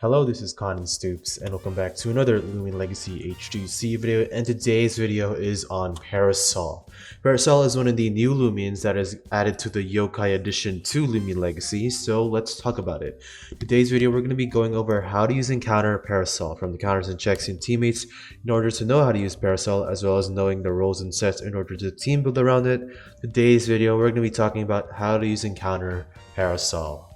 Hello, this is Conan Stoops, and welcome back to another Lumion Legacy HTUC video, and today's video is on Parasol. Parasol is one of the new Lumions that is added to the Yokai addition to Lumion Legacy, so let's talk about it. Today's video we're going to be going over how to use and counter Parasol from the counters and checks in teammates in order to know how to use Parasol, as well as knowing the roles and sets in order to team build around it. Today's video we're going to be talking about how to use and counter Parasol.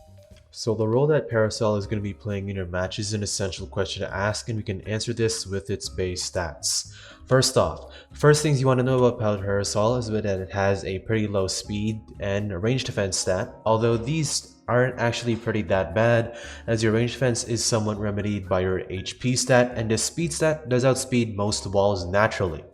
So the role that Parasol is going to be playing in your match is an essential question to ask, and we can answer this with its base stats. First things you want to know about Parasol is that it has a pretty low speed and range defense stat, although these aren't actually pretty that bad, as your range defense is somewhat remedied by your HP stat, and the speed stat does outspeed most walls naturally.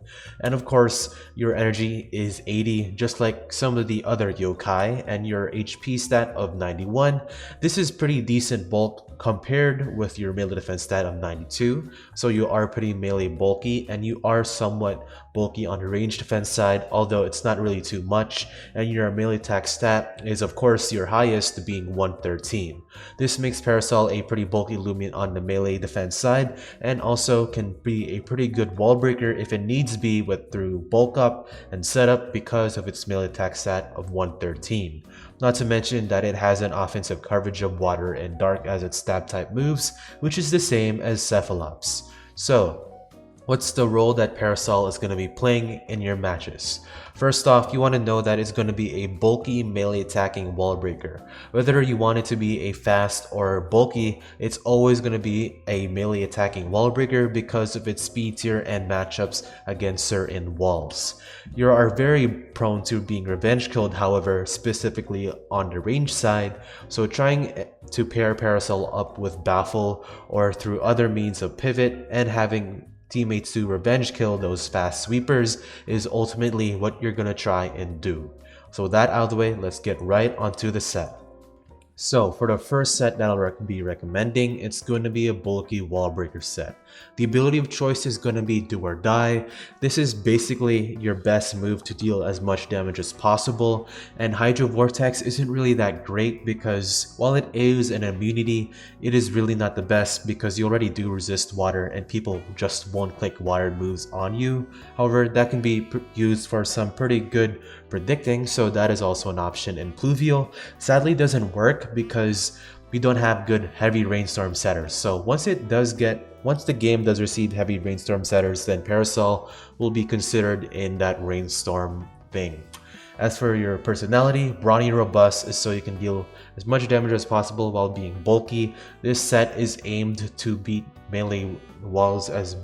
And of course, your energy is 80, just like some of the other yokai, and your HP stat of 91. This is pretty decent bulk compared with your melee defense stat of 92, so you are pretty melee bulky, and you are somewhat bulky on the range defense side, although it's not really too much, and your melee attack stat is of course your highest, being 113. This makes Parasol a pretty bulky Lumion on the melee defense side, and also can be a pretty good wall breaker if it needs be through bulk up and setup because of its melee attack stat of 113. Not to mention that it has an offensive coverage of water and dark as its stab type moves, which is the same as Cephalops. So, what's the role that Parasol is going to be playing in your matches? First off, you want to know that it's going to be a bulky melee attacking wall breaker. Whether you want it to be a fast or bulky, it's always going to be a melee attacking wall breaker because of its speed tier and matchups against certain walls. You are very prone to being revenge killed, however, specifically on the range side, so trying to pair Parasol up with Baffle or through other means of pivot and having teammates to revenge kill those fast sweepers is ultimately what you're gonna try and do. So with that out of the way, let's get right onto the set. So for the first set that I'll be recommending, it's going to be a bulky wall breaker set. The ability of choice is going to be Do or Die. This is basically your best move to deal as much damage as possible, and Hydro Vortex isn't really that great because while it is an immunity, it is really not the best because you already do resist water and people just won't click water moves on you. However, that can be used for some pretty good predicting, so that is also an option. And Pluvial sadly doesn't work because we don't have good heavy rainstorm setters. So once the game does receive heavy rainstorm setters, then Parasol will be considered in that rainstorm thing. As for your personality, Brawny Robust is so you can deal as much damage as possible while being bulky. This set is aimed to beat melee walls as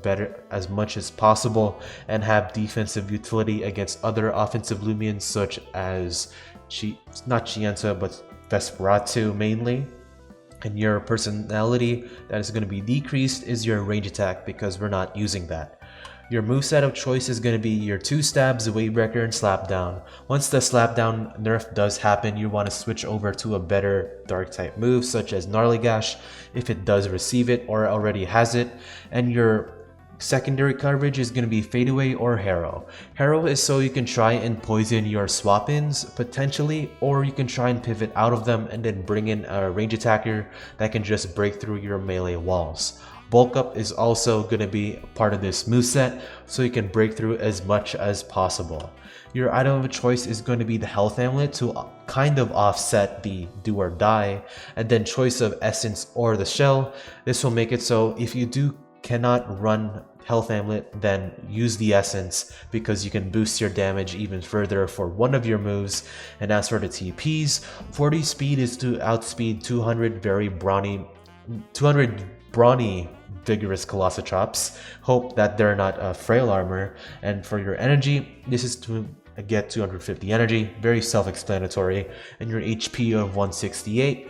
much as possible and have defensive utility against other offensive Lumions such as not Chienta but Vesperatu mainly. And your personality that is going to be decreased is your range attack because we're not using that. Your moveset of choice is going to be your 2 stabs, Wavebreaker, and Slapdown. Once the Slapdown nerf does happen, you want to switch over to a better dark type move such as Gnarly Gash if it does receive it or already has it. And your secondary coverage is going to be Fadeaway or Harrow. Harrow is so you can try and poison your swap-ins potentially, or you can try and pivot out of them and then bring in a range attacker that can just break through your melee walls. Bulk Up is also going to be part of this moveset, so you can break through as much as possible. Your item of choice is going to be the Health Amulet to kind of offset the Do or Die, and then choice of Essence or the Shell. This will make it so if you cannot run Health Amulet, then use the Essence because you can boost your damage even further for one of your moves. And as for the TPs, 40 speed is to outspeed 200 brawny vigorous Colossotrops. Hope that they're not frail armor. And for your energy, this is to get 250 energy, very self-explanatory. And your HP of 168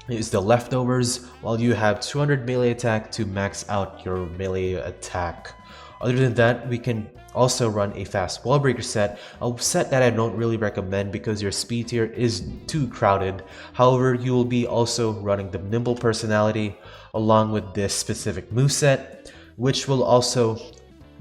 is the leftovers, while you have 200 melee attack to max out your melee attack. Other than that, we can also run a fast wall breaker set, a set that I don't really recommend because your speed tier is too crowded. However, you will be also running the nimble personality along with this specific moveset, which will also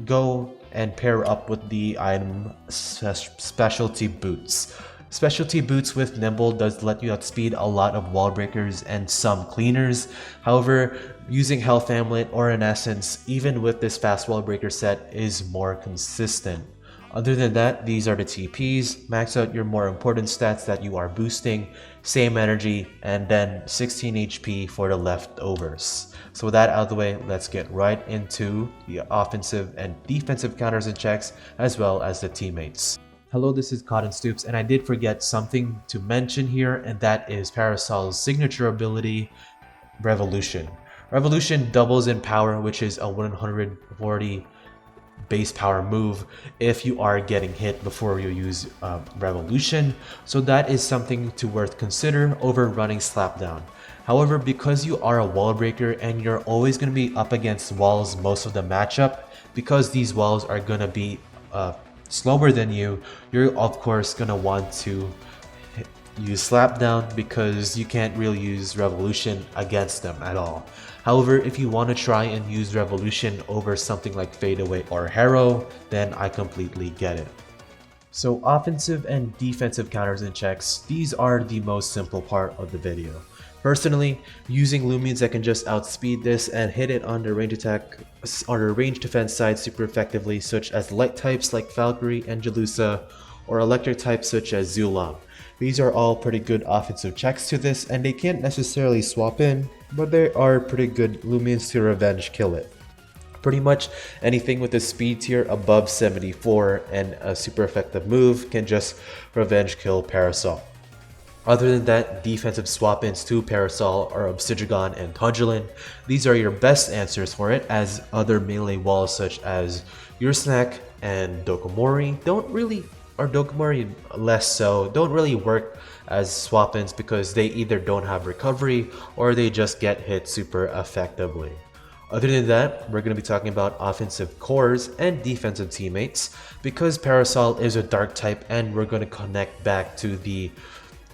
go and pair up with the item specialty boots. Specialty boots with Nimble does let you outspeed a lot of wall breakers and some cleaners. However, using Health Amulet or in essence, even with this fast wall breaker set is more consistent. Other than that, these are the TPs. Max out your more important stats that you are boosting, same energy, and then 16 HP for the leftovers. So with that out of the way, let's get right into the offensive and defensive counters and checks, as well as the teammates. Hello, this is Cotton Stoops, and I did forget something to mention here, and that is Parasol's signature ability, Revolution. Revolution doubles in power, which is a 140 base power move if you are getting hit before you use Revolution, so that is something to worth consider over running Slapdown. However, because you are a wall breaker and you're always going to be up against walls most of the matchup, because these walls are going to be slower than you, you're of course going to want to use Slapdown because you can't really use Revolution against them at all. However, if you want to try and use Revolution over something like Fadeaway or Harrow, then I completely get it. So offensive and defensive counters and checks, these are the most simple part of the video. Personally, using Lumions that can just outspeed this and hit it on the range attack, on the range defense side super effectively, such as light types like Valkyrie and Jalusa, or electric types such as Zulong. These are all pretty good offensive checks to this, and they can't necessarily swap in, but they are pretty good Lumions to revenge kill it. Pretty much anything with a speed tier above 74 and a super effective move can just revenge kill Parasol. Other than that, defensive swap-ins to Parasol are Obsidian and Tundrelin. These are your best answers for it, as other melee walls such as Yursnak and Dokomori Dokomori less so, don't really work as swap-ins because they either don't have recovery or they just get hit super effectively. Other than that, we're going to be talking about offensive cores and defensive teammates. Because Parasol is a dark type and we're going to connect back to the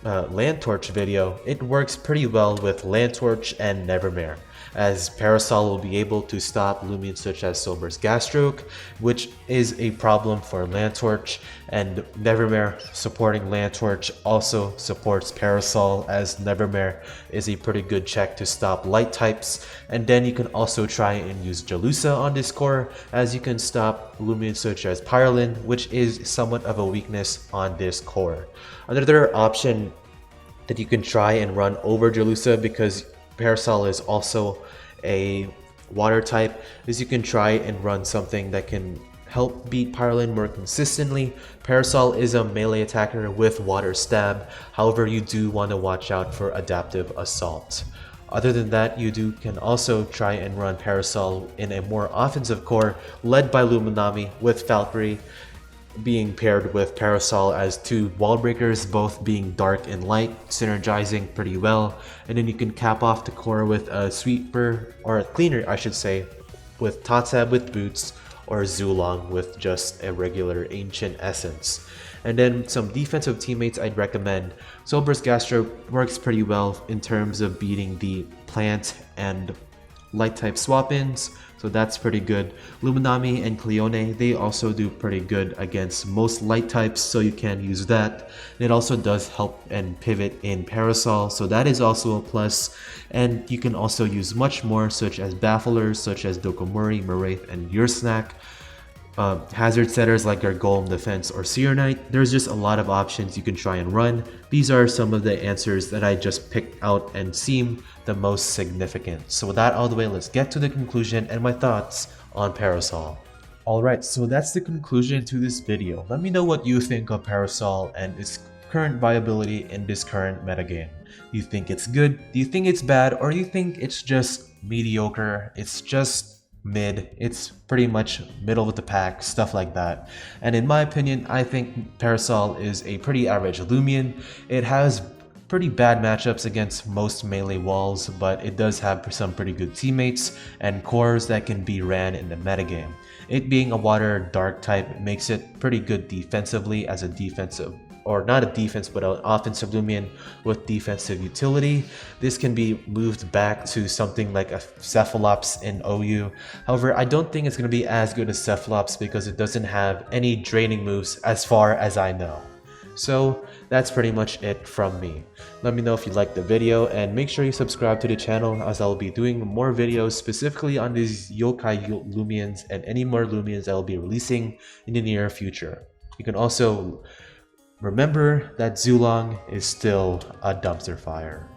Landtorch video, it works pretty well with Landtorch and Nevermare, as Parasol will be able to stop Lumions such as Sober's Gasstroke, which is a problem for Landtorch, and Nevermare supporting Landtorch also supports Parasol, as Nevermare is a pretty good check to stop light types. And then you can also try and use Jalusa on this core, as you can stop Lumions such as Pyrelin, which is somewhat of a weakness on this core. Another option that you can try and run over Jalusa, because Parasol is also a water type, is you can try and run something that can help beat Pyrelin more consistently. Parasol is a melee attacker with water stab, however you do want to watch out for adaptive assault. Other than that, you can also try and run Parasol in a more offensive core led by Luminami, with Valkyrie being paired with Parasol as two wall breakers, both being dark and light, synergizing pretty well. And then you can cap off the core with a sweeper, or a cleaner I should say, with Tatsab with boots, or Zulong with just a regular ancient essence. And then some defensive teammates I'd recommend. Sober's Gasstroke works pretty well in terms of beating the plant and light type swap-ins, so that's pretty good. Luminami and Cleone, they also do pretty good against most light types, so you can use that. It also does help and pivot in Parasol, so that is also a plus. And you can also use much more, such as Bafflers, such as Dokomori, Maraith, and Yursnak. Hazard setters like Gargoyle Defense or Seer Knight. There's just a lot of options you can try and run. These are some of the answers that I just picked out and seem the most significant. So with that out of the way, let's get to the conclusion and my thoughts on Parasol. Alright, so that's the conclusion to this video. Let me know what you think of Parasol and its current viability in this current metagame. Do you think it's good? Do you think it's bad? Or do you think it's just mediocre? It's just mid, it's pretty much middle of the pack, stuff like that. And in my opinion, I think Parasol is a pretty average Lumion. It has pretty bad matchups against most melee walls, but it does have some pretty good teammates and cores that can be ran in the metagame. It being a water dark type makes it pretty good defensively as a defensive, or not a defense, but an offensive Lumion with defensive utility. This can be moved back to something like a Cephalops in OU. However, I don't think it's going to be as good as Cephalops because it doesn't have any draining moves as far as I know. So that's pretty much it from me. Let me know if you liked the video and make sure you subscribe to the channel as I'll be doing more videos specifically on these yokai Lumians and any more Lumians I'll be releasing in the near future. You can also remember that Zulong is still a dumpster fire.